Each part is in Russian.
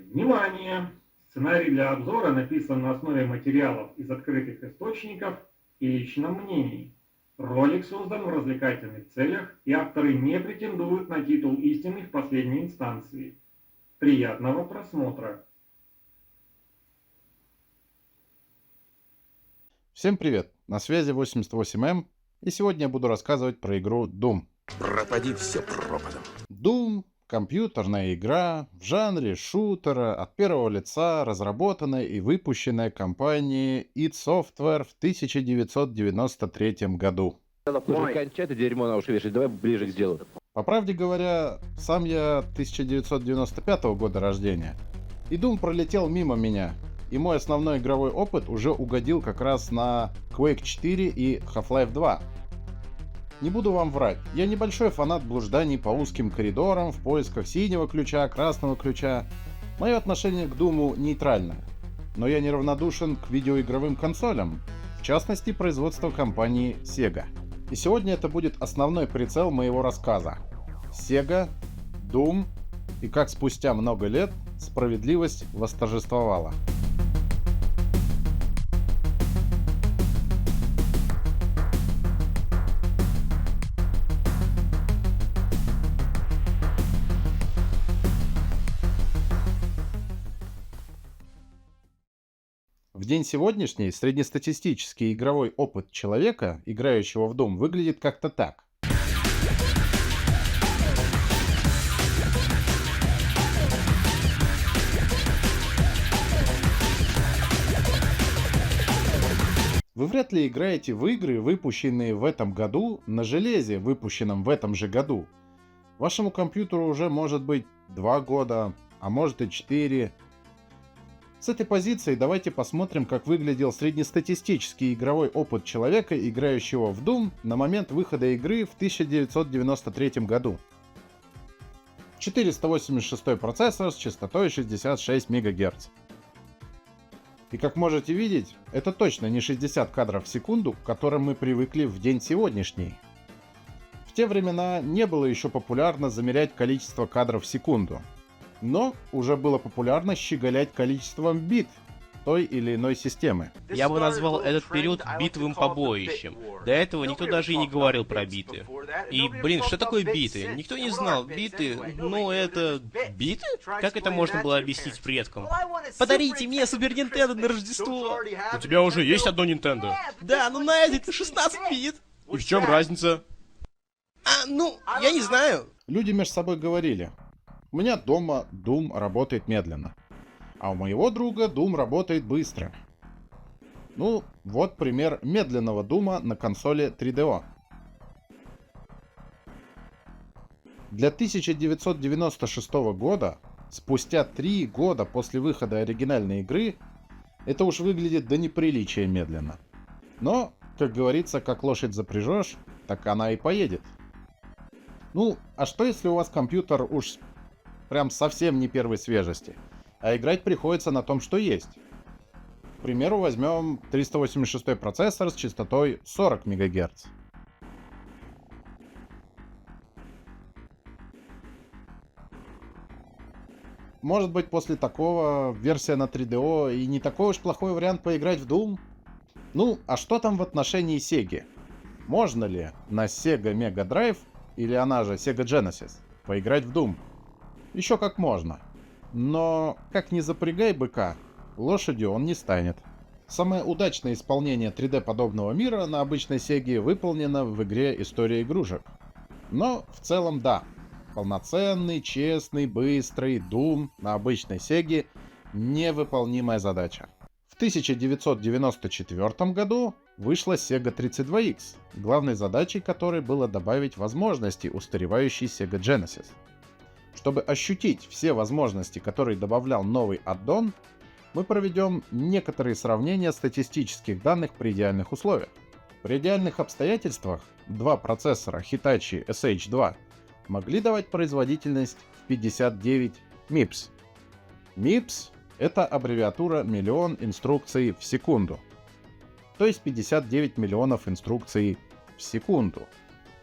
Внимание! Сценарий для обзора написан на основе материалов из открытых источников и личном мнении. Ролик создан в развлекательных целях, и авторы не претендуют на титул истины в последней инстанции. Приятного просмотра! Всем привет! На связи 88М, и сегодня я буду рассказывать про игру Doom. Пропади все пропадом. Doom — компьютерная игра в жанре шутера от первого лица, разработанная и выпущенная компанией id Software в 1993 году. Кончай это дерьмо на уши вешать, давай ближе к делу. По правде говоря, сам я 1995 года рождения, и Doom пролетел мимо меня, и мой основной игровой опыт уже угодил как раз на Quake 4 и Half-Life 2. Не буду вам врать, я небольшой фанат блужданий по узким коридорам в поисках синего ключа, красного ключа. Мое отношение к Думу нейтральное, но я неравнодушен к видеоигровым консолям, в частности производства компании Sega. И сегодня это будет основной прицел моего рассказа. Sega, Doom и как спустя много лет справедливость восторжествовала. В день сегодняшний среднестатистический игровой опыт человека, играющего в Doom, выглядит как-то так. Вы вряд ли играете в игры, выпущенные в этом году, на железе, выпущенном в этом же году. Вашему компьютеру уже может быть 2 года, а может и 4. С этой позиции давайте посмотрим, как выглядел среднестатистический игровой опыт человека, играющего в Doom на момент выхода игры в 1993 году. 486 процессор с частотой 66 МГц. И как можете видеть, это точно не 60 кадров в секунду, к которым мы привыкли в день сегодняшний. В те времена не было еще популярно замерять количество кадров в секунду. Но уже было популярно щеголять количеством бит той или иной системы. Я бы назвал этот период битовым побоищем. До этого никто даже и не говорил про биты. И, блин, что такое биты? Никто не знал. Биты? Ну, это... биты? Как это можно было объяснить предкам? Подарите мне Супер Нинтендо на Рождество! У тебя уже есть одно Нинтендо. Да, но на этой 16 бит. И в чем разница? Я не знаю. Люди между собой говорили: у меня дома Doom работает медленно, а у моего друга Doom работает быстро. Ну, вот пример медленного Doom на консоли 3DO. Для 1996 года, спустя 3 года после выхода оригинальной игры, это уж выглядит до неприличия медленно. Но, как говорится, как лошадь запряжешь, так она и поедет. Ну, а что если у вас компьютер уж прям совсем не первой свежести, а играть приходится на том, что есть? К примеру, возьмем 386 процессор с частотой 40 МГц. Может быть, после такого версия на 3DO и не такой уж плохой вариант поиграть в Doom? Ну, а что там в отношении Sega? Можно ли на Sega Mega Drive, или она же Sega Genesis, поиграть в Doom? Еще как можно. Но как ни запрягай быка, лошадью он не станет. Самое удачное исполнение 3D подобного мира на обычной Sega выполнено в игре История игрушек. Но в целом да, полноценный, честный, быстрый Doom на обычной Sega невыполнимая задача. В 1994 году вышла Sega 32X, главной задачей которой было добавить возможности устаревающей Sega Genesis. Чтобы ощутить все возможности, которые добавлял новый аддон, мы проведем некоторые сравнения статистических данных при идеальных условиях. При идеальных обстоятельствах два процессора Hitachi SH2 могли давать производительность в 59 MIPS. MIPS — это аббревиатура «Миллион инструкций в секунду», то есть 59 миллионов инструкций в секунду.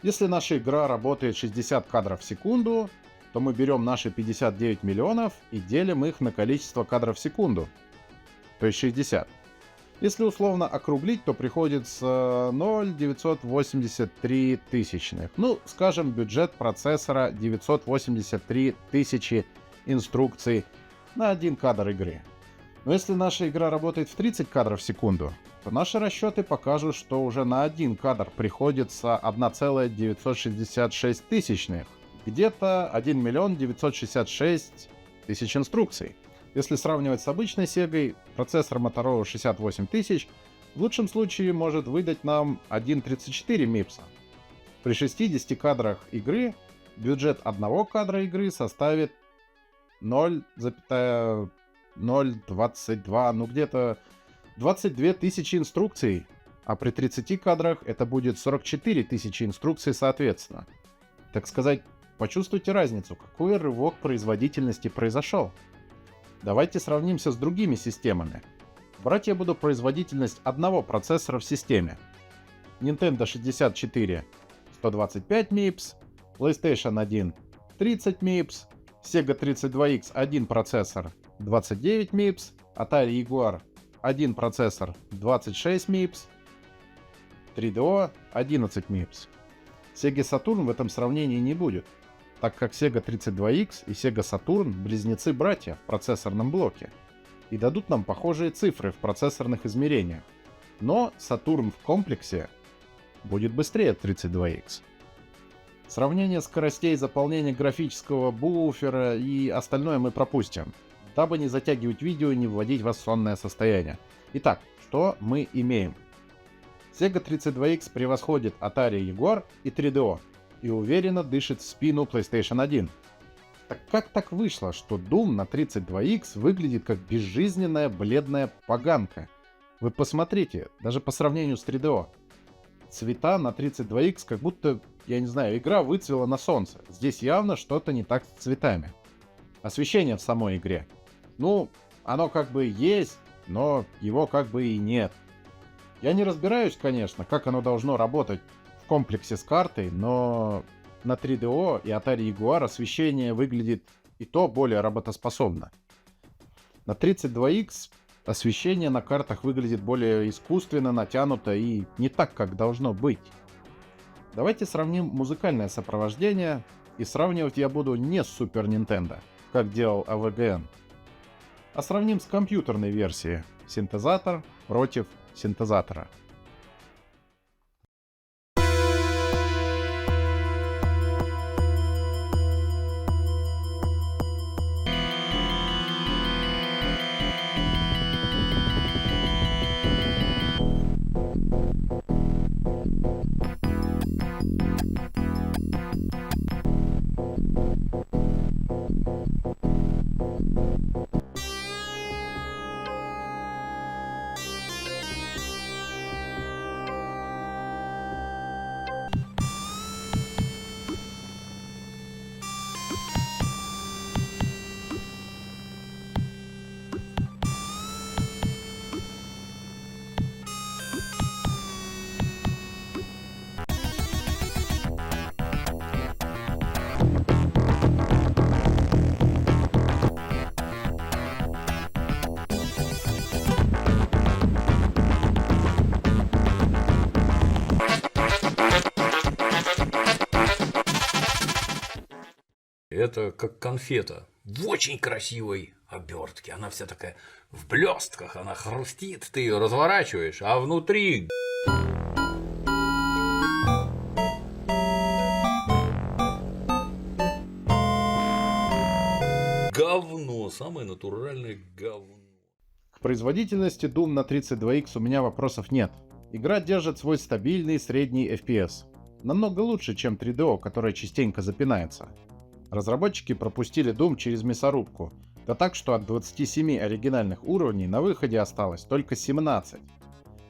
Если наша игра работает 60 кадров в секунду, то мы берем наши 59 миллионов и делим их на количество кадров в секунду, то есть 60. Если условно округлить, то приходится 0,983 тысячных. Ну, скажем, бюджет процессора 983 тысячи инструкций на один кадр игры. Но если наша игра работает в 30 кадров в секунду, то наши расчеты покажут, что уже на один кадр приходится 1,966 тысячных. Где-то 1 миллион 966 тысяч инструкций. Если сравнивать с обычной Sega, процессор Motorola 68000 в лучшем случае может выдать нам 1,34 мипса. При 60 кадрах игры бюджет одного кадра игры составит 0,022, ну где-то 22 тысячи инструкций, а при 30 кадрах это будет 44 тысячи инструкций соответственно. Так сказать, почувствуйте разницу, какой рывок производительности произошел. Давайте сравнимся с другими системами. Брать я буду производительность одного процессора в системе. Nintendo 64 125 мипс, PlayStation 1 30 мипс, Sega 32X 1 процессор 29 мипс, Atari Jaguar 1 процессор 26 мипс, 3DO 11 мипс. Sega Saturn в этом сравнении не будет, так как Sega 32X и Sega Saturn — близнецы-братья в процессорном блоке и дадут нам похожие цифры в процессорных измерениях. Но Saturn в комплексе будет быстрее 32X. Сравнение скоростей заполнения графического буфера и остальное мы пропустим, дабы не затягивать видео и не вводить вас в сонное состояние. Итак, что мы имеем? Sega 32X превосходит Atari Jaguar и 3DO и уверенно дышит в спину PlayStation 1. Так как так вышло, что Doom на 32X выглядит как безжизненная бледная поганка? Вы посмотрите, даже по сравнению с 3DO. Цвета на 32X как будто, я не знаю, игра выцвела на солнце. Здесь явно что-то не так с цветами. Освещение в самой игре. Ну, оно как бы есть, но его как бы и нет. Я не разбираюсь, конечно, как оно должно работать в комплексе с картой, но на 3DO и Atari Jaguar освещение выглядит и то более работоспособно. На 32X освещение на картах выглядит более искусственно, натянуто и не так, как должно быть. Давайте сравним музыкальное сопровождение, и сравнивать я буду не с Super Nintendo, как делал AVGN, а сравним с компьютерной версией. Синтезатор против синтезатора. Это как конфета в очень красивой обертке. Она вся такая в блестках, она хрустит, ты ее разворачиваешь, а внутри... говно, самое натуральное говно. К производительности Doom на 32X у меня вопросов нет. Игра держит свой стабильный средний FPS. Намного лучше, чем 3DO, которая частенько запинается. Разработчики пропустили Doom через мясорубку, да так, что от 27 оригинальных уровней на выходе осталось только 17.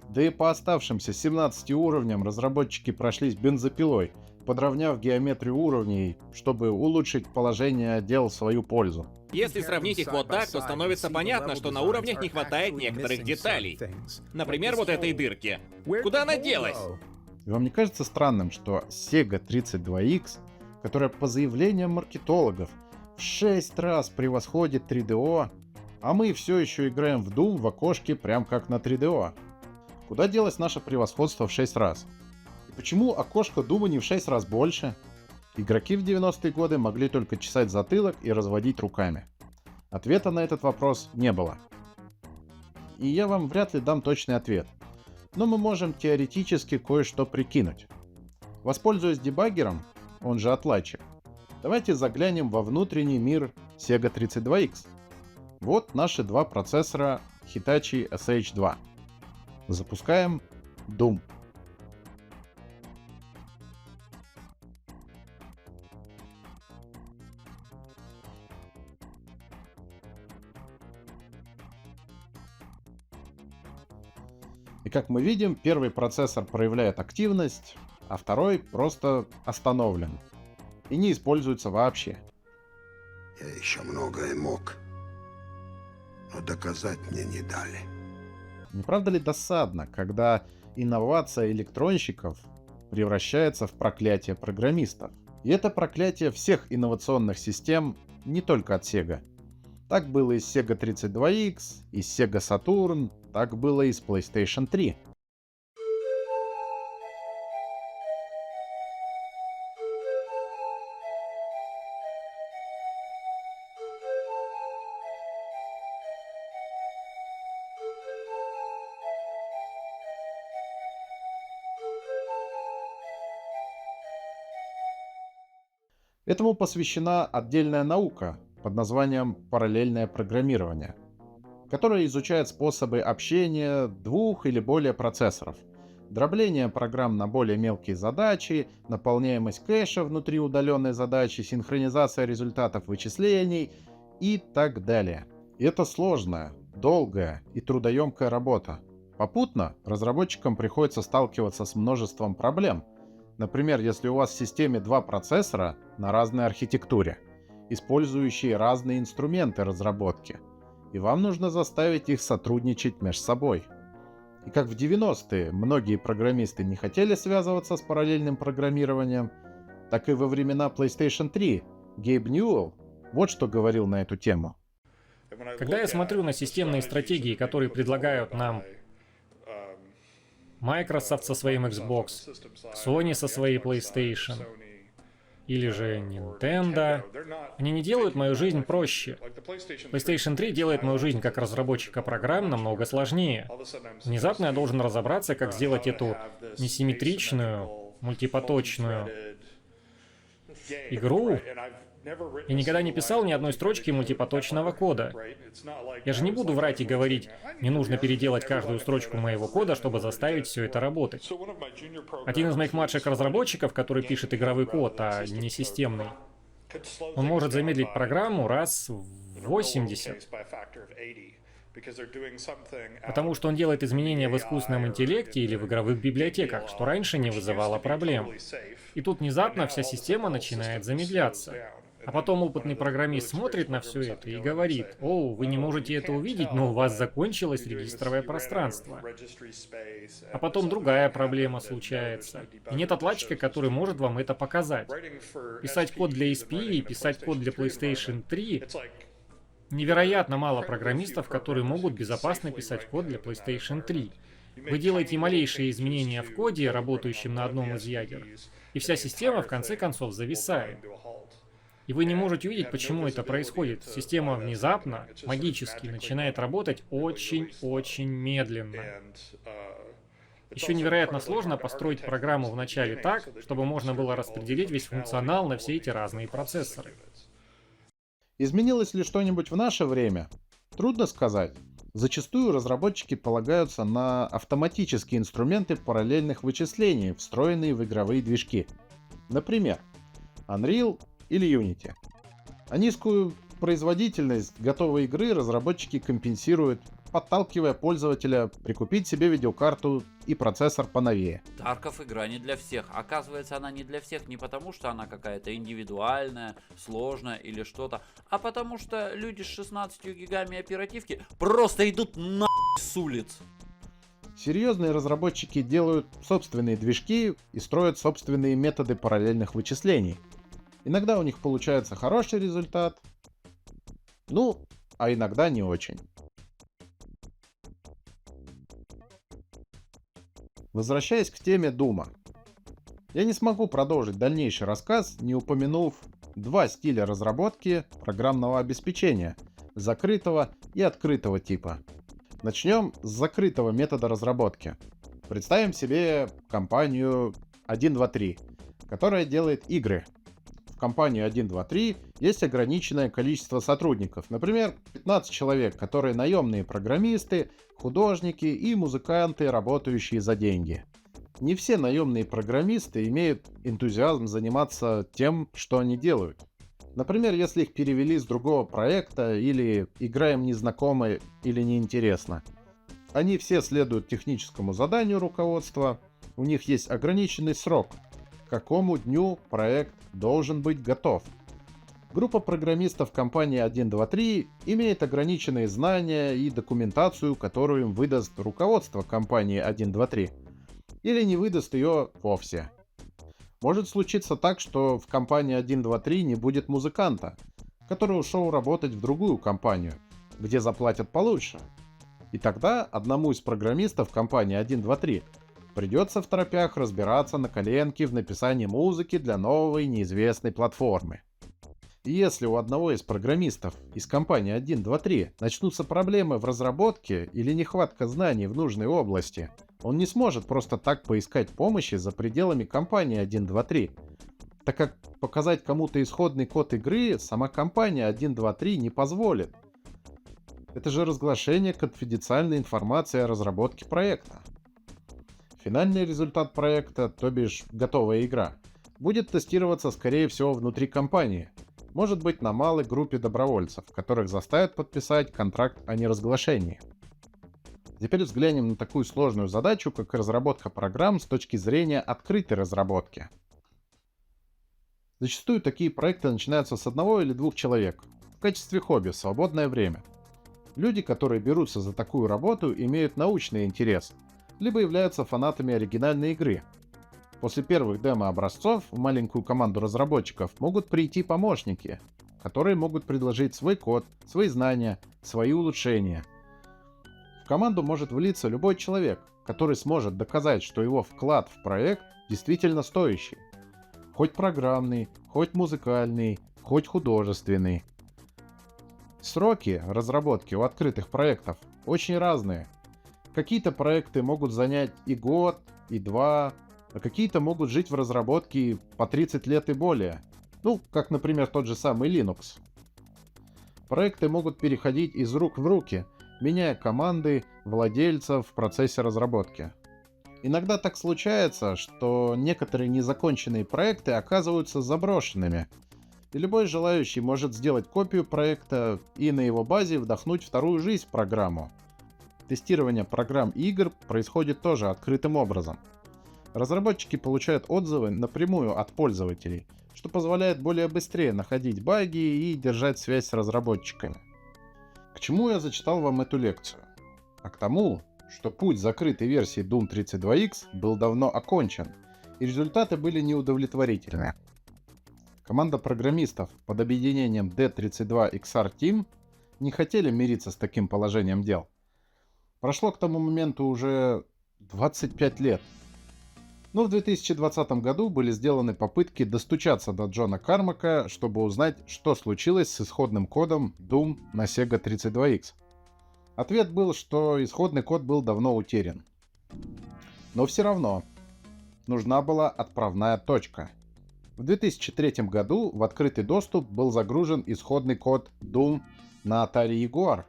Да и по оставшимся 17 уровням разработчики прошлись бензопилой, подровняв геометрию уровней, чтобы улучшить положение отдел в свою пользу. Если сравнить их вот так, то становится понятно, что на уровнях не хватает некоторых деталей. Например, вот этой дырки. Куда она делась? И вам не кажется странным, что Sega 32X, которая по заявлениям маркетологов в 6 раз превосходит 3DO, а мы все еще играем в Doom в окошке прям как на 3DO. Куда делось наше превосходство в 6 раз? И почему окошко Doom не в 6 раз больше? Игроки в 90-е годы могли только чесать затылок и разводить руками. Ответа на этот вопрос не было. И я вам вряд ли дам точный ответ. Но мы можем теоретически кое-что прикинуть. Воспользуясь дебаггером, он же отладчик, давайте заглянем во внутренний мир Sega 32X. Вот наши два процессора Hitachi SH2. Запускаем Doom. И как мы видим, первый процессор проявляет активность, а второй просто остановлен и не используется вообще. Я еще многое мог, но доказать мне не дали. Не правда ли досадно, когда инновация электронщиков превращается в проклятие программистов? И это проклятие всех инновационных систем, не только от Sega. Так было и с Sega 32X, и с Sega Saturn, так было и с PlayStation 3. Этому посвящена отдельная наука под названием параллельное программирование, которая изучает способы общения двух или более процессоров, дробление программ на более мелкие задачи, наполняемость кэша внутри удаленной задачи, синхронизация результатов вычислений и так далее. И это сложная, долгая и трудоемкая работа. Попутно разработчикам приходится сталкиваться с множеством проблем. Например, если у вас в системе два процессора на разной архитектуре, использующие разные инструменты разработки, и вам нужно заставить их сотрудничать между собой. И как в 90-е многие программисты не хотели связываться с параллельным программированием, так и во времена PlayStation 3 Гейб Ньюэлл вот что говорил на эту тему. Когда я смотрю на системные стратегии, которые предлагают нам Microsoft со своим Xbox, Sony со своей PlayStation, или же Nintendo, они не делают мою жизнь проще. PlayStation 3 делает мою жизнь как разработчика программ намного сложнее. Внезапно я должен разобраться, как сделать эту несимметричную, мультипоточную игру. Я никогда не писал ни одной строчки мультипоточного кода. Я же не буду врать и говорить, не нужно переделать каждую строчку моего кода, чтобы заставить все это работать. Один из моих младших разработчиков, который пишет игровой код, а не системный, он может замедлить программу раз в 80. Потому что он делает изменения в искусственном интеллекте или в игровых библиотеках, что раньше не вызывало проблем. И тут внезапно вся система начинает замедляться. А потом опытный программист смотрит на все это и говорит: «О, вы не можете это увидеть, но у вас закончилось регистровое пространство». А потом другая проблема случается. И нет отладчика, который может вам это показать. Писать код для SP и писать код для PlayStation 3 невероятно мало программистов, которые могут безопасно писать код для PlayStation 3. Вы делаете малейшие изменения в коде, работающем на одном из ядер, и вся система в конце концов зависает. И вы не можете увидеть, почему это происходит. Система внезапно, магически, начинает работать очень-очень медленно. Еще невероятно сложно построить программу вначале так, чтобы можно было распределить весь функционал на все эти разные процессоры. Изменилось ли что-нибудь в наше время? Трудно сказать. Зачастую разработчики полагаются на автоматические инструменты параллельных вычислений, встроенные в игровые движки. Например, Unreal или Unity. А низкую производительность готовой игры разработчики компенсируют, подталкивая пользователя прикупить себе видеокарту и процессор поновее. Тарков игра не для всех. Оказывается, она не для всех не потому, что она какая-то индивидуальная, сложная или что-то, а потому что люди с 16 гигами оперативки просто идут нахуй с улиц. Серьезные разработчики делают собственные движки и строят собственные методы параллельных вычислений. Иногда у них получается хороший результат, ну, а иногда не очень. Возвращаясь к теме Дума. Я не смогу продолжить дальнейший рассказ, не упомянув два стиля разработки программного обеспечения – закрытого и открытого типа. Начнем с закрытого метода разработки. Представим себе компанию 123, которая делает игры. В компании 123 есть ограниченное количество сотрудников, например, 15 человек, которые наемные программисты, художники и музыканты, работающие за деньги. Не все наемные программисты имеют энтузиазм заниматься тем, что они делают. Например, если их перевели с другого проекта или игра им незнакома или неинтересна. Они все следуют техническому заданию руководства, у них есть ограниченный срок, к какому дню проект должен быть готов. Группа программистов компании 123 имеет ограниченные знания и документацию, которую им выдаст руководство компании 123, или не выдаст ее вовсе. Может случиться так, что в компании 123 не будет музыканта, который ушел работать в другую компанию, где заплатят получше. И тогда одному из программистов компании 123 придется в торопях разбираться на коленке в написании музыки для новой неизвестной платформы. И если у одного из программистов из компании 123 начнутся проблемы в разработке или нехватка знаний в нужной области, он не сможет просто так поискать помощи за пределами компании 123, так как показать кому-то исходный код игры сама компания 123 не позволит. Это же разглашение конфиденциальной информации о разработке проекта. Финальный результат проекта, то бишь готовая игра, будет тестироваться скорее всего внутри компании, может быть на малой группе добровольцев, которых заставят подписать контракт о неразглашении. Теперь взглянем на такую сложную задачу, как разработка программ с точки зрения открытой разработки. Зачастую такие проекты начинаются с одного или двух человек, в качестве хобби в свободное время. Люди, которые берутся за такую работу, имеют научный интерес, либо являются фанатами оригинальной игры. После первых демо-образцов в маленькую команду разработчиков могут прийти помощники, которые могут предложить свой код, свои знания, свои улучшения. В команду может влиться любой человек, который сможет доказать, что его вклад в проект действительно стоящий. Хоть программный, хоть музыкальный, хоть художественный. Сроки разработки у открытых проектов очень разные. Какие-то проекты могут занять и год, и два, а какие-то могут жить в разработке по 30 лет и более. Ну, как, например, тот же самый Linux. Проекты могут переходить из рук в руки, меняя команды, владельцев в процессе разработки. Иногда так случается, что некоторые незаконченные проекты оказываются заброшенными, и любой желающий может сделать копию проекта и на его базе вдохнуть вторую жизнь в программу. Тестирование программ и игр происходит тоже открытым образом. Разработчики получают отзывы напрямую от пользователей, что позволяет более быстрее находить баги и держать связь с разработчиками. К чему я зачитал вам эту лекцию? А к тому, что путь закрытой версии Doom 32X был давно окончен, и результаты были неудовлетворительны. Команда программистов под объединением D32XR Team не хотели мириться с таким положением дел. Прошло к тому моменту уже 25 лет. Но в 2020 году были сделаны попытки достучаться до Джона Кармака, чтобы узнать, что случилось с исходным кодом Doom на Sega 32X. Ответ был, что исходный код был давно утерян. Но все равно нужна была отправная точка. В 2003 году в открытый доступ был загружен исходный код Doom на Atari Jaguar.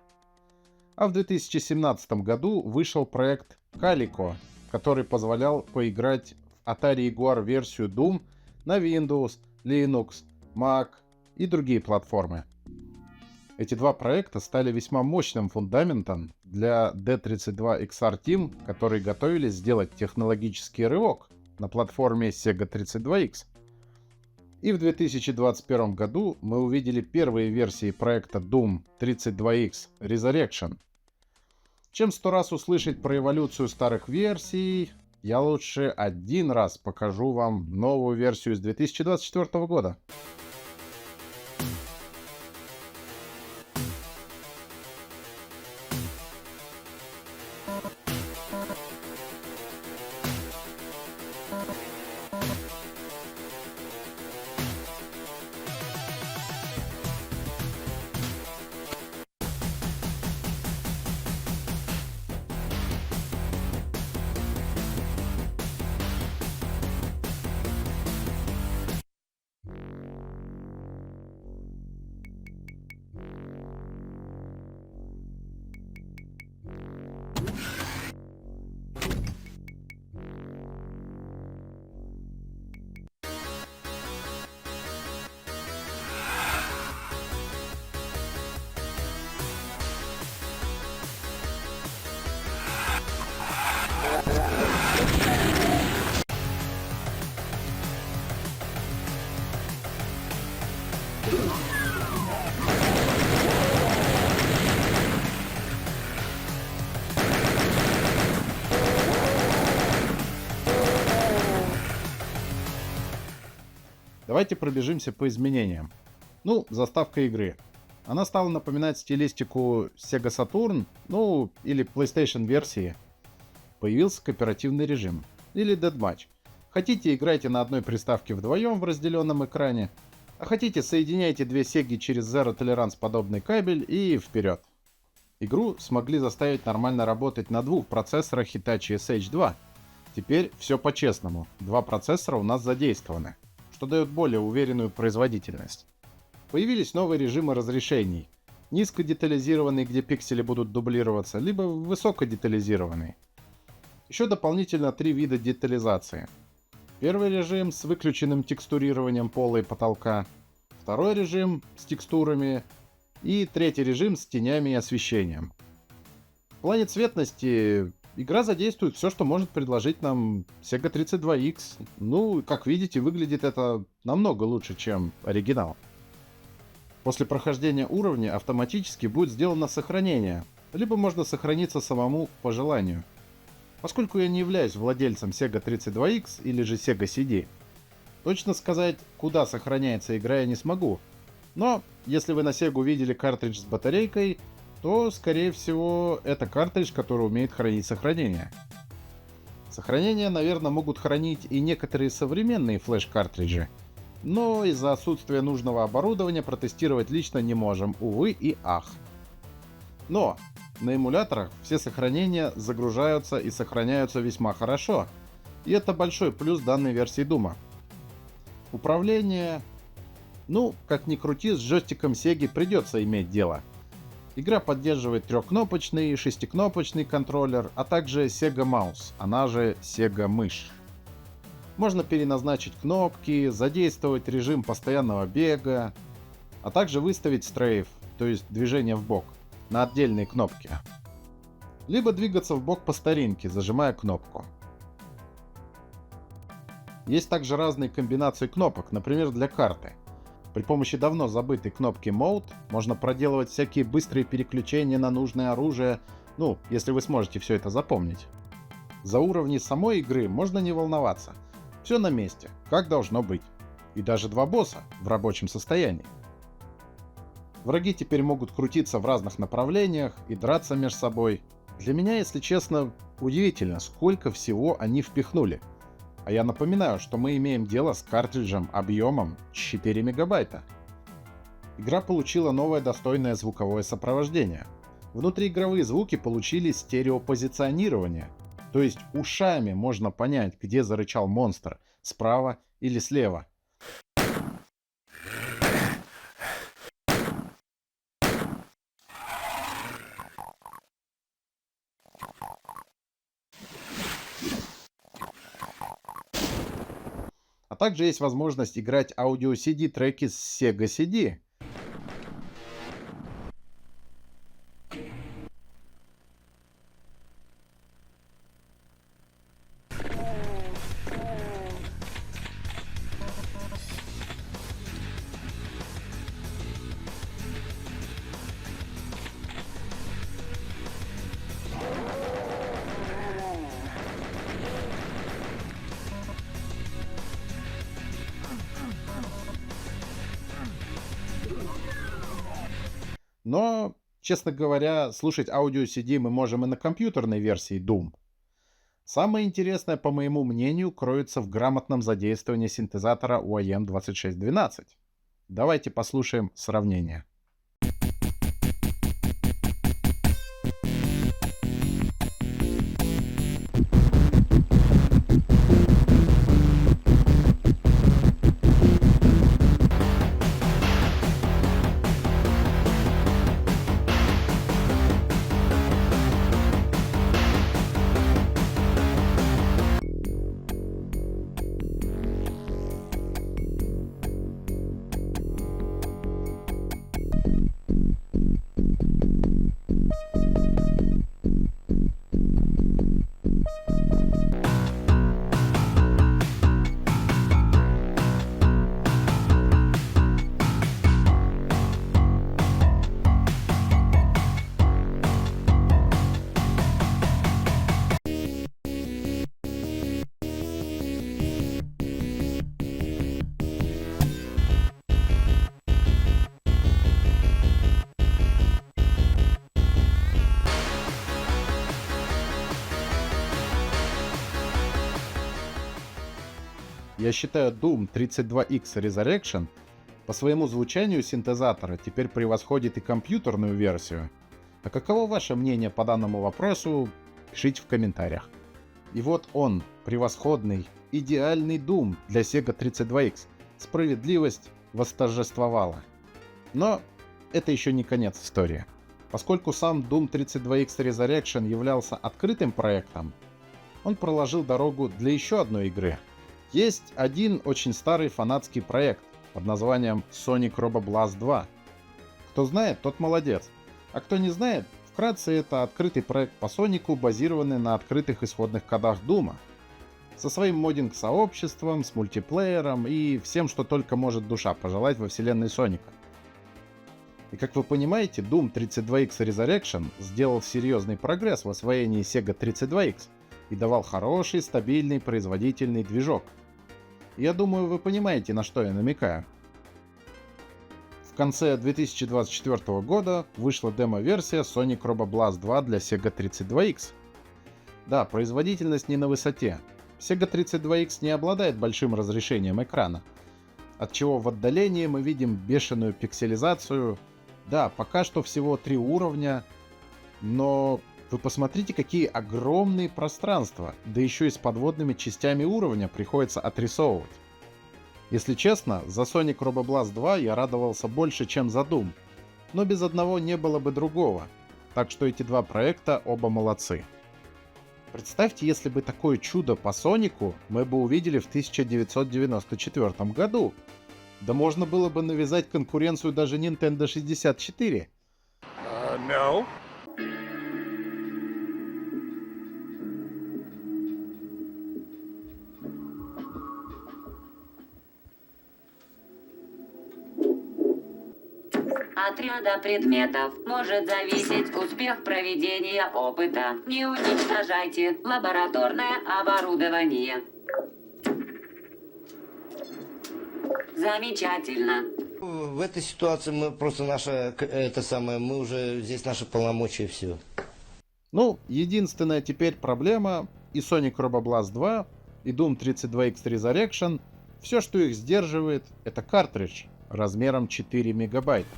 А в 2017 году вышел проект Calico, который позволял поиграть в Atari Jaguar версию Doom на Windows, Linux, Mac и другие платформы. Эти два проекта стали весьма мощным фундаментом для D32XR Team, которые готовились сделать технологический рывок на платформе Sega 32X. И в 2021 году мы увидели первые версии проекта Doom 32X Resurrection. Чем 100 раз услышать про эволюцию старых версий, я лучше один раз покажу вам новую версию с 2024 года. Давайте пробежимся по изменениям. Ну, заставка игры. Она стала напоминать стилистику Sega Saturn, ну, или PlayStation версии. Появился кооперативный режим, или Deathmatch. Хотите, играйте на одной приставке вдвоем в разделенном экране, а хотите, соединяйте две Сеги через Zero Tolerance подобный кабель и вперед. Игру смогли заставить нормально работать на двух процессорах Hitachi SH2. Теперь все по-честному, два процессора у нас задействованы, что дает более уверенную производительность. Появились новые режимы разрешений. Низкодетализированный, где пиксели будут дублироваться, либо высокодетализированный. Еще дополнительно 3 вида детализации. Первый режим с выключенным текстурированием пола и потолка. Второй режим с текстурами. И третий режим с тенями и освещением. В плане цветности игра задействует все, что может предложить нам Sega 32X. Ну, как видите, выглядит это намного лучше, чем оригинал. После прохождения уровня автоматически будет сделано сохранение, либо можно сохраниться самому по желанию. Поскольку я не являюсь владельцем Sega 32X или же Sega CD, точно сказать, куда сохраняется игра, я не смогу. Но, если вы на Sega видели картридж с батарейкой, то, скорее всего, это картридж, который умеет хранить сохранение. Сохранения, наверное, могут хранить и некоторые современные флеш-картриджи, но из-за отсутствия нужного оборудования протестировать лично не можем, увы и ах. Но на эмуляторах все сохранения загружаются и сохраняются весьма хорошо, и это большой плюс данной версии Doom. Управление... Ну, как ни крути, с джойстиком Sega придется иметь дело. Игра поддерживает трехкнопочный и шестикнопочный контроллер, а также Sega Mouse, она же Sega мышь. Можно переназначить кнопки, задействовать режим постоянного бега, а также выставить стрейф, то есть движение в бок, на отдельные кнопки. Либо двигаться в бок по старинке, зажимая кнопку. Есть также разные комбинации кнопок, например, для карты. При помощи давно забытой кнопки Mode можно проделывать всякие быстрые переключения на нужное оружие, ну, если вы сможете все это запомнить. За уровни самой игры можно не волноваться. Все на месте, как должно быть. И даже 2 босса в рабочем состоянии. Враги теперь могут крутиться в разных направлениях и драться между собой. Для меня, если честно, удивительно, сколько всего они впихнули. А я напоминаю, что мы имеем дело с картриджем объемом 4 мегабайта. Игра получила новое достойное звуковое сопровождение. Внутриигровые звуки получили стереопозиционирование, то есть ушами можно понять, где зарычал монстр, справа или слева. А также есть возможность играть аудио-CD треки с Sega CD. Но, честно говоря, слушать аудио-CD мы можем и на компьютерной версии Doom. Самое интересное, по моему мнению, кроется в грамотном задействовании синтезатора UAM2612. Давайте послушаем сравнение. я считаю Doom 32X Resurrection по своему звучанию синтезатора теперь превосходит и компьютерную версию. А каково ваше мнение по данному вопросу, пишите в комментариях. И вот он, превосходный, идеальный Doom для Sega 32X. Справедливость восторжествовала. Но это еще не конец истории. Поскольку сам Doom 32X Resurrection являлся открытым проектом, он проложил дорогу для еще одной игры. Есть один очень старый фанатский проект под названием Sonic Roboblast 2. Кто знает, тот молодец. А кто не знает, вкратце это открытый проект по Сонику, базированный на открытых исходных кодах Дума. Со своим моддинг-сообществом, с мультиплеером и всем, что только может душа пожелать во вселенной Соника. И как вы понимаете, Doom 32X Resurrection сделал серьезный прогресс в освоении Sega 32X и давал хороший, стабильный, производительный движок. Я думаю, вы понимаете, на что я намекаю. В конце 2024 года вышла демо-версия Sonic Roboblast 2 для Sega 32X. Да, производительность не на высоте. Sega 32X не обладает большим разрешением экрана, отчего в отдалении мы видим бешеную пикселизацию. Да, пока что всего 3 уровня, но вы посмотрите, какие огромные пространства, да еще и с подводными частями уровня приходится отрисовывать. Если честно, за Sonic Roboblast 2 я радовался больше, чем за Doom, но без одного не было бы другого, так что эти два проекта оба молодцы. Представьте, если бы такое чудо по Сонику мы бы увидели в 1994 году. Да можно было бы навязать конкуренцию даже Nintendo 64. No. От ряда предметов может зависеть успех проведения опыта. Не уничтожайте лабораторное оборудование. Замечательно. В этой ситуации мы просто мы уже здесь наши полномочия и все. Ну, единственная теперь проблема и Sonic Roboblast 2, и Doom 32X Resurrection, все, что их сдерживает, это картридж размером 4 мегабайта.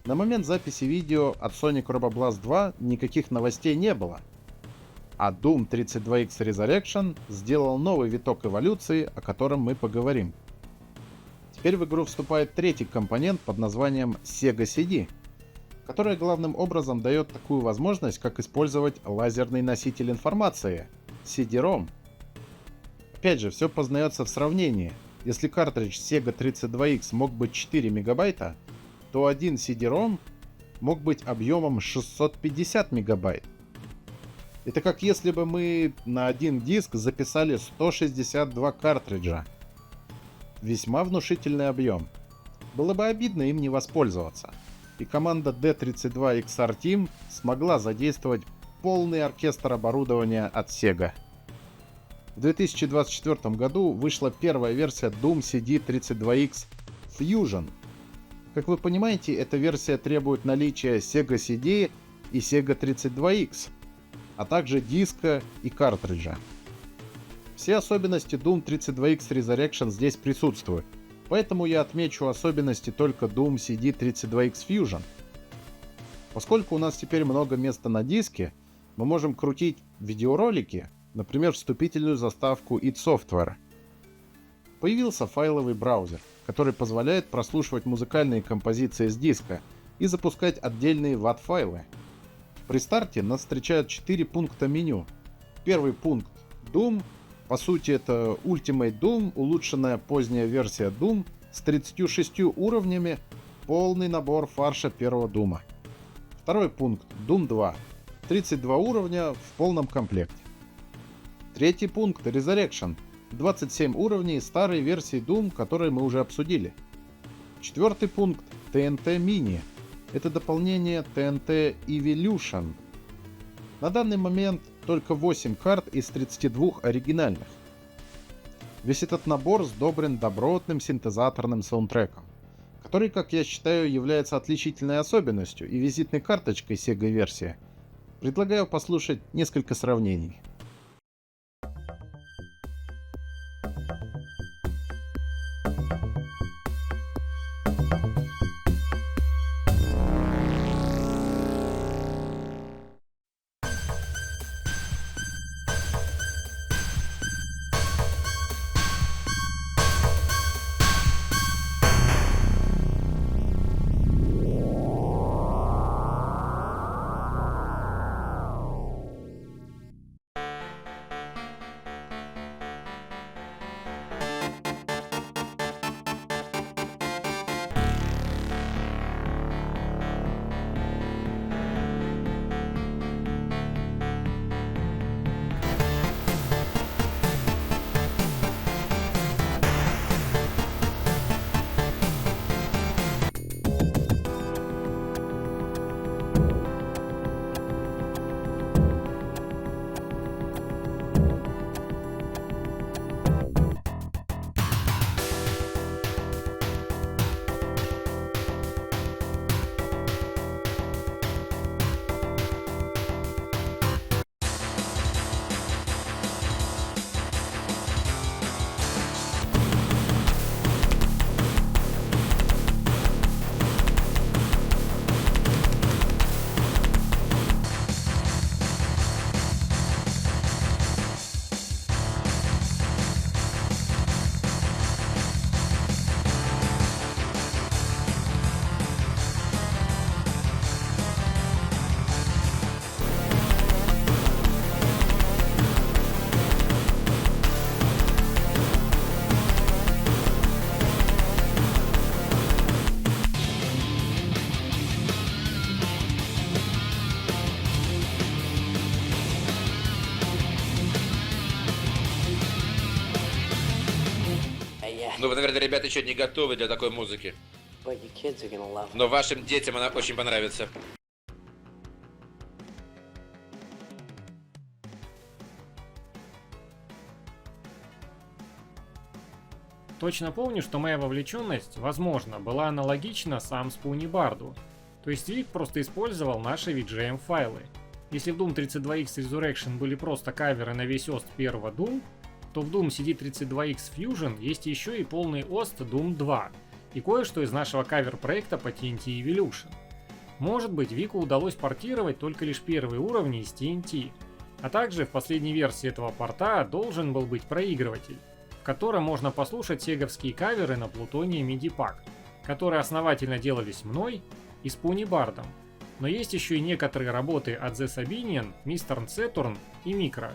На момент записи видео от Sonic Roboblast 2 никаких новостей не было. А Doom 32X Resurrection сделал новый виток эволюции, о котором мы поговорим. Теперь в игру вступает третий компонент под названием Sega CD, который главным образом дает такую возможность, как использовать лазерный носитель информации CD-ROM. Опять же, все познается в сравнении. Если картридж Sega 32X мог быть 4 мегабайта, то один CD-ROM мог быть объемом 650 мегабайт. Это как если бы мы на один диск записали 162 картриджа. Весьма внушительный объем. Было бы обидно им не воспользоваться. И команда D32XR Team смогла задействовать полный оркестр оборудования от Sega. В 2024 году вышла первая версия Doom CD32X Fusion. Как вы понимаете, эта версия требует наличия Sega CD и Sega 32X, а также диска и картриджа. Все особенности Doom 32X Resurrection здесь присутствуют, поэтому я отмечу особенности только Doom CD32X Fusion. Поскольку у нас теперь много места на диске, мы можем крутить видеоролики, например, вступительную заставку id Software. Появился файловый браузер, который позволяет прослушивать музыкальные композиции с диска и запускать отдельные WAV-файлы. При старте нас встречают 4 пункта меню. Первый пункт Doom. По сути, это Ultimate Doom, улучшенная поздняя версия Doom с 36 уровнями, полный набор фарша первого Дума. Второй пункт Doom 2. 32 уровня в полном комплекте. Третий пункт Resurrection. 27 уровней старой версии Doom, которые мы уже обсудили. Четвертый пункт TNT Mini. Это дополнение TNT Evolution. На данный момент только 8 карт из 32 оригинальных. Весь этот набор сдобрен добротным синтезаторным саундтреком, который, как я считаю, является отличительной особенностью и визитной карточкой Sega-версии. Предлагаю послушать несколько сравнений. Ну, вы, наверное, ребята еще не готовы для такой музыки. Но вашим детям она очень понравится. Точно помню, что моя вовлеченность, возможно, была аналогична сам Спуни Барду. То есть Вик просто использовал наши VGM файлы. Если в Doom 32X Resurrection были просто каверы на весь ост первого Doom, то в Doom CD32X Fusion есть еще и полный ост Doom 2 и кое-что из нашего кавер-проекта по TNT Evolution. Может быть, Вику удалось портировать только лишь первые уровни из TNT, а также в последней версии этого порта должен был быть проигрыватель, в котором можно послушать сеговские каверы на Плутония MIDI Pack, которые основательно делались мной и Спуни Бардом. Но есть еще и некоторые работы от The Sabinian, Mr. Saturn и Micro.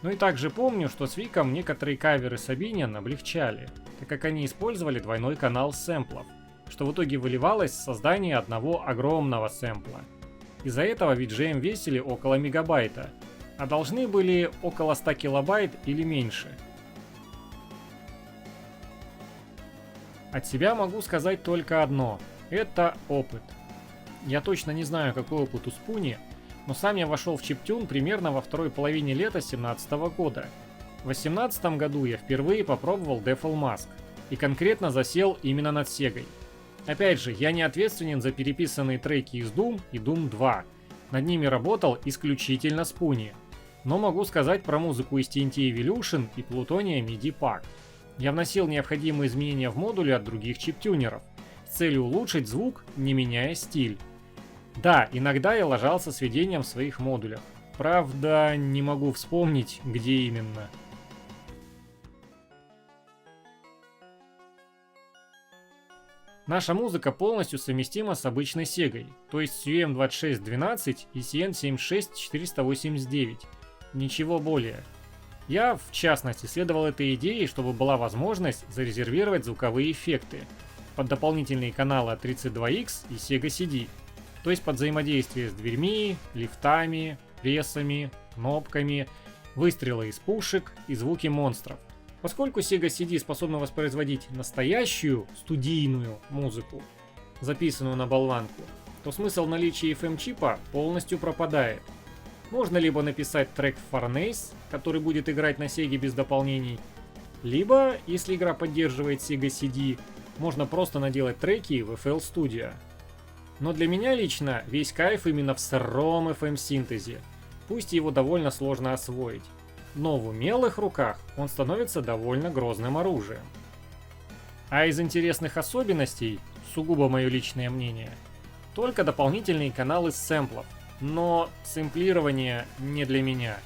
Ну и также помню, что с Виком некоторые каверы Sabinian облегчали, так как они использовали двойной канал сэмплов, что в итоге выливалось в создание одного огромного сэмпла. Из-за этого VGM весили около мегабайта, а должны были около 100 килобайт или меньше. От себя могу сказать только одно – это опыт. Я точно не знаю, какой опыт у Спуни, но сам я вошел в чиптюн примерно во второй половине лета 2017 года. В 2018 году я впервые попробовал Devil Mask и конкретно засел именно над Сегой. Опять же, я не ответственен за переписанные треки из Doom и Doom 2. Над ними работал исключительно Спуни. Но могу сказать про музыку из TNT Evolution и Plutonia MIDI Pack. Я вносил необходимые изменения в модули от других чиптюнеров с целью улучшить звук, не меняя стиль. Да, иногда я лажался с сведением в своих модулях. Правда, не могу вспомнить, где именно. Наша музыка полностью совместима с обычной Сегой, то есть с UM2612 и CN76489. Ничего более. Я, в частности, следовал этой идее, чтобы была возможность зарезервировать звуковые эффекты под дополнительные каналы от 32X и Sega CD, то есть под взаимодействие с дверьми, лифтами, прессами, кнопками, выстрелы из пушек и звуки монстров. Поскольку Sega CD способна воспроизводить настоящую студийную музыку, записанную на болванку, то смысл наличия FM-чипа полностью пропадает. Можно либо написать трек в Farnese, который будет играть на Sega без дополнений, либо, если игра поддерживает Sega CD, можно просто наделать треки в FL Studio. Но для меня лично весь кайф именно в сыром FM-синтезе, пусть его довольно сложно освоить. Но в умелых руках он становится довольно грозным оружием. А из интересных особенностей, сугубо мое личное мнение, только дополнительные каналы сэмплов, но сэмплирование не для меня.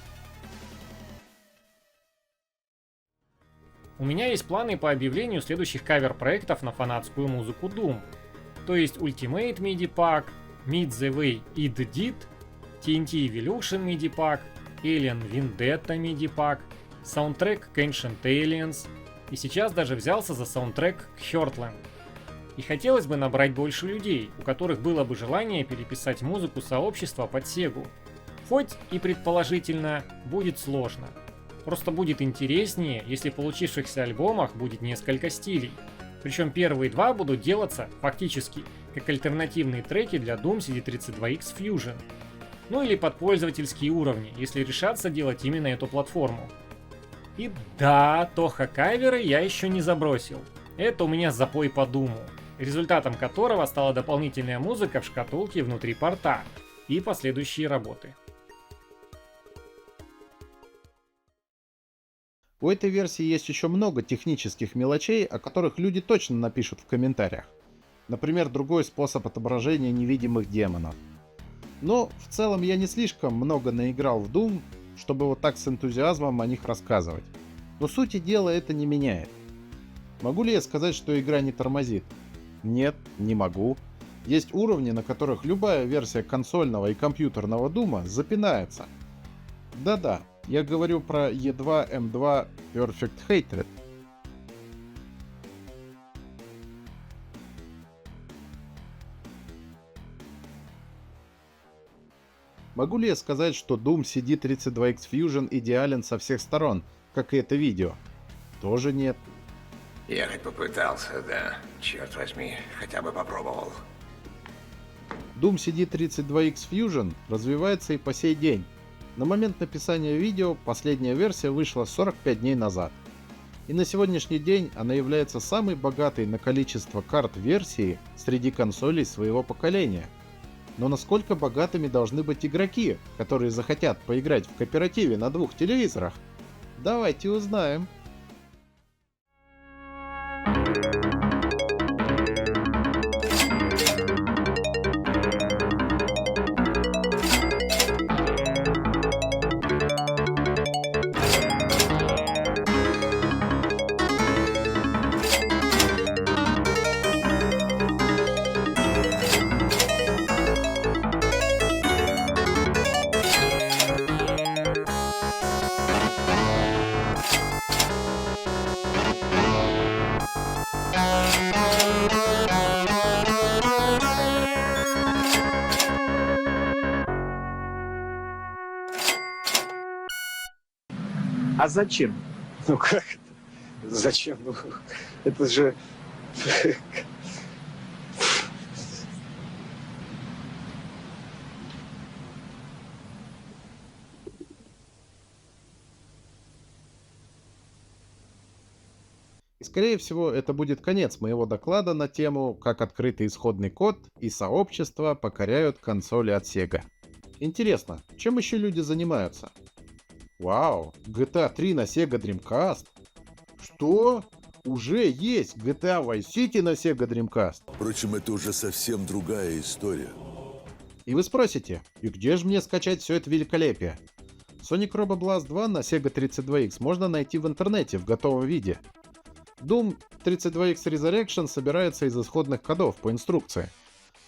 У меня есть планы по объявлению следующих кавер-проектов на фанатскую музыку Doom, то есть Ultimate MIDI Pack, Meet the Way It Did, TNT Evolution MIDI Pack, Alien Vendetta MIDI Pack, саундтрек к Ancient Aliens, и сейчас даже взялся за саундтрек к Heartland. И хотелось бы набрать больше людей, у которых было бы желание переписать музыку сообщества под Сегу. Хоть и предположительно будет сложно. Просто будет интереснее, если в получившихся альбомах будет несколько стилей. Причем первые два будут делаться фактически как альтернативные треки для Doom CD32X Fusion. Ну или под пользовательские уровни, если решаться делать именно эту платформу. И да, Тоха каверы я еще не забросил. Это у меня запой по Думу, результатом которого стала дополнительная музыка в шкатулке внутри порта и последующие работы. У этой версии есть еще много технических мелочей, о которых люди точно напишут в комментариях. Например, другой способ отображения невидимых демонов. Но в целом я не слишком много наиграл в Doom, чтобы вот так с энтузиазмом о них рассказывать. Но сути дела это не меняет. Могу ли я сказать, что игра не тормозит? Нет, не могу. Есть уровни, на которых любая версия консольного и компьютерного Doom запинается. Да-да, я говорю про E2-M2 Perfect Hatred. Могу ли я сказать, что Doom CD32X Fusion идеален со всех сторон, как и это видео? Тоже нет. Я хоть попытался, да. Черт возьми, хотя бы попробовал. Doom CD32X Fusion развивается и по сей день. На момент написания видео последняя версия вышла 45 дней назад. И на сегодняшний день она является самой богатой на количество карт версии среди консолей своего поколения. Но насколько богатыми должны быть игроки, которые захотят поиграть в кооперативе на 2 телевизорах? Давайте узнаем. А зачем? Ну как это? Зачем? Ну, это же... И скорее всего это будет конец моего доклада на тему, как открытый исходный код и сообщество покоряют консоли от Sega. Интересно, чем еще люди занимаются? Вау, GTA 3 на Sega Dreamcast? Что? Уже есть GTA Vice City на Sega Dreamcast? Впрочем, это уже совсем другая история. И вы спросите, и где же мне скачать все это великолепие? Sonic Robo Blast 2 на Sega 32X можно найти в интернете в готовом виде. Doom 32X Resurrection собирается из исходных кодов по инструкции.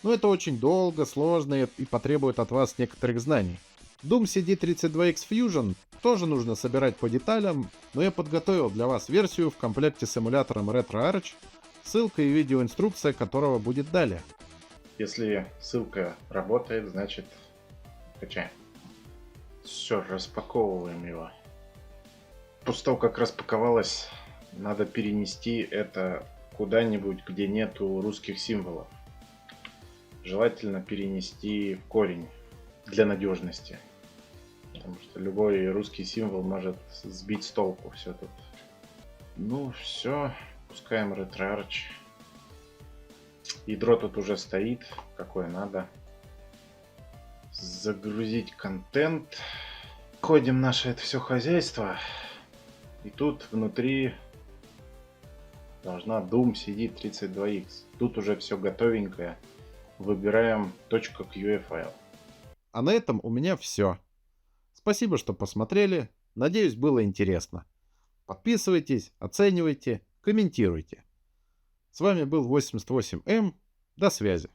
Но это очень долго, сложно и потребует от вас некоторых знаний. Doom CD32X Fusion тоже нужно собирать по деталям, но я подготовил для вас версию в комплекте с эмулятором RetroArch, ссылка и видеоинструкция которого будет далее. Если ссылка работает, значит качаем. Все, распаковываем его. После того, как распаковалось, надо перенести это куда-нибудь, где нету русских символов. Желательно перенести в корень для надежности. Потому что любой русский символ может сбить с толку все тут. Ну все, пускаем RetroArch. Ядро тут уже стоит, какое надо. Загрузить контент. Входим в наше это все хозяйство. И тут внутри должна Doom CD32X. Тут уже все готовенькое. Выбираем .que файл. А на этом у меня все. Спасибо, что посмотрели. Надеюсь, было интересно. Подписывайтесь, оценивайте, комментируйте. С вами был 88М. До связи.